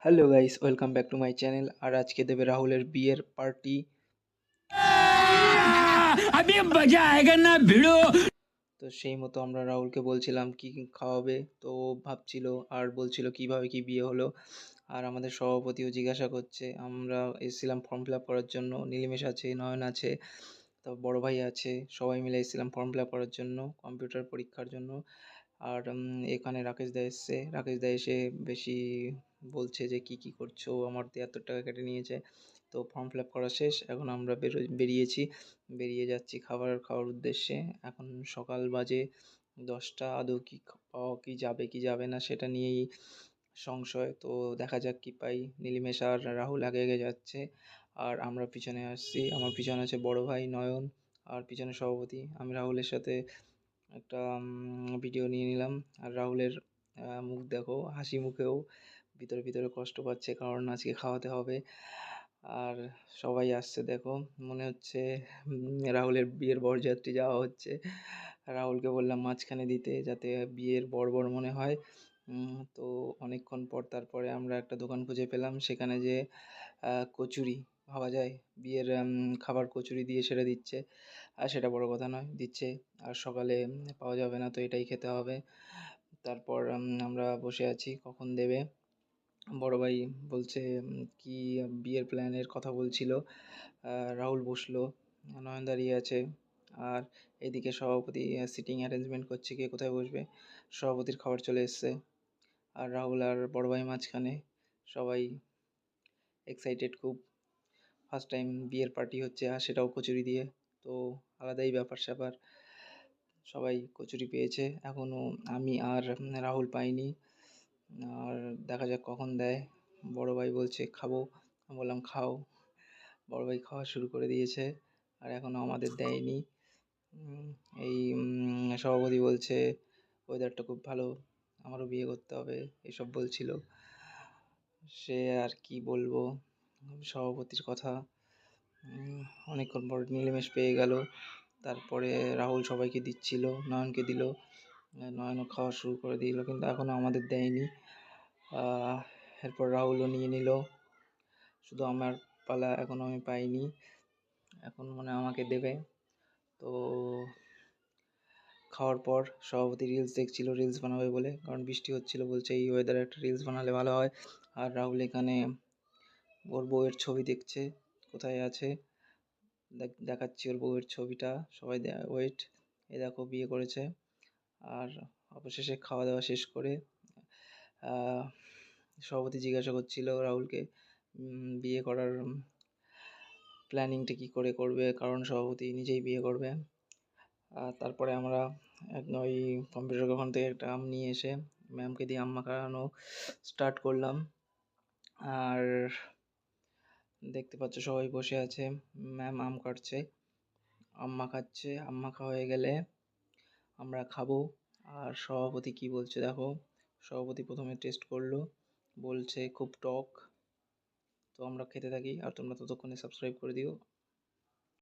Hello guys, welcome back to my channel. আর আজকে দেবে রাহুলের বিয়ের পার্টি। अभी मजा आएगा ना भिड़ो। তো সেই মতো আমরা রাহুলকে বলছিলাম কি কি খাওয়াবে, তো ও ভাবছিল আর বলছিল কিভাবে কি বিয়ে হলো। আর আমাদের সভাপতিও জিজ্ঞাসা করছে, আমরা এসেছিলাম ফর্ম ফিল আপ করার জন্য। নীলিমেশ আছে, নয়ন আছে, তারপর বড় ভাই আছে, সবাই মিলে এসেছিলাম ফর্ম ফিল আপ করার জন্য, কম্পিউটার পরীক্ষার জন্য। আর এখানে রাকেশ দা এসছে। রাকেশ দা এসে বেশি বলছে যে কি কি করছো, আমার 73 টাকা কেটে নিয়েছে। তো ফর্ম ফিল আপ করা শেষ, এখন আমরা বেরিয়েছি, বেরিয়ে যাচ্ছি খাবার খাওয়ার উদ্দেশ্যে। এখন সকাল বাজে 10টা। আদৌ কি পাওয়া কি যাবে কি যাবে না সেটা নিয়েই সংশয়। তো দেখা যাক কি পাই। নীলিমেশ আর রাহুল আগে আগে যাচ্ছে, আর আমরা পিছনে আসছি। আমার পিছনে আছে বড় ভাই নয়ন, আর পিছনে সভাপতি। আমি রাহুলের সাথে একটা ভিডিও নিয়ে নিলাম। আর রাহুলের মুখ দেখো, হাসি মুখেও ভিতরে ভিতরে কষ্ট পাচ্ছে, কারণ আজকে খাওয়াতে হবে। আর সবাই আসছে দেখো, মনে হচ্ছে রাহুলের বিয়ের বরযাত্রী যাওয়া হচ্ছে। রাহুলকে বললাম মাঝখানে দিতে, যাতে বিয়ের বর মনে হয়। তো অনেকক্ষণ পর তারপরে আমরা একটা দোকান খুঁজে পেলাম, সেখানে যে কচুরি ভাবা যায়, বিয়ের খাবার কচুরি দিয়ে সেটা দিচ্ছে। আর সেটা বড় কথা নয়, দিচ্ছে। আর সকালে পাওয়া যাবে না, তো এটাই খেতে হবে। তারপর আমরা বসে আছি কখন দেবে। বড় ভাই বলছে কি বিয়ের প্ল্যানের কথা বলছিল। রাহুল বসলো, নয়ন দাঁড়িয়ে আছে। আর এদিকে সভাপতি সিটিং অ্যারেঞ্জমেন্ট করছে কে কোথায় বসবে। সভাপতির খাবার চলে এসছে, আর রাহুল আর বড় ভাই মাঝখানে। সবাই এক্সাইটেড খুব, ফার্স্ট টাইম বিয়ের পার্টি হচ্ছে, আর সেটাও কচুরি দিয়ে। তো আলাদাই ব্যাপার স্যাপার। সবাই কচুরি পেয়েছে, এখনও আমি আর রাহুল পাইনি। আর দেখা যাক কখন দেয়। বড় ভাই বলছে খাবো, আমি বললাম খাও। বড় ভাই খাওয়া শুরু করে দিয়েছে, আর এখনও আমাদের দেয়নি। উম, এই সভাপতি বলছে ওয়েদারটা খুব ভালো, আমারও বিয়ে করতে হবে, এসব বলছিল। সে আর কি বলবো সভাপতির কথা। অনেকক্ষণ পর নীলিমেশ পেয়ে গেল, তারপরে রাহুল সবাইকে দিচ্ছিল, নয়নকে দিল। নয়নও খাওয়া শুরু করে দিল, কিন্তু এখনও আমাদের দেয়নি। এরপর রাহুলও নিয়ে নিল, শুধু আমার পালা এখনও আমি পাইনি। এখন মনে হয় আমাকে দেবে। তো খাওয়ার পর সভাপতি রিলস দেখছিল, রিলস বানাবে বলে, কারণ বৃষ্টি হচ্ছিল, বলছে এই ওয়েদারে একটা রিলস বানালে ভালো হয়। আর রাহুল এখানে ওর বউয়ের ছবি দেখছে, কোথায় আছে দেখাচ্ছি ওর বউয়ের ছবিটা। সবাই ওয়েট, এ দেখো বিয়ে করেছে। আর অবশেষে খাওয়া দাওয়া শেষ করে সভাপতি জিজ্ঞাসা করছিল রাহুলকে বিয়ে করার প্ল্যানিংটা কী করে করবে, কারণ সভাপতি নিজেই বিয়ে করবে। আর তারপরে আমরা ওই কম্পিউটার দোকান থেকে একটা আম নিয়ে এসে ম্যামকে দিয়ে আম মাখানো স্টার্ট করলাম। আর দেখতে পাচ্ছ সবাই বসে আছে, ম্যাম আম কাটছে, আম মাখাচ্ছে। আম মাখা হয়ে গেলে আমরা খাবো। আর সভাপতি কি বলছে দেখো। সভাপতি প্রথমে টেস্ট করলো, বলছে খুব টক। তো আমরা খেতে থাকি, আর তোমরা ততক্ষণে সাবস্ক্রাইব করে দিও।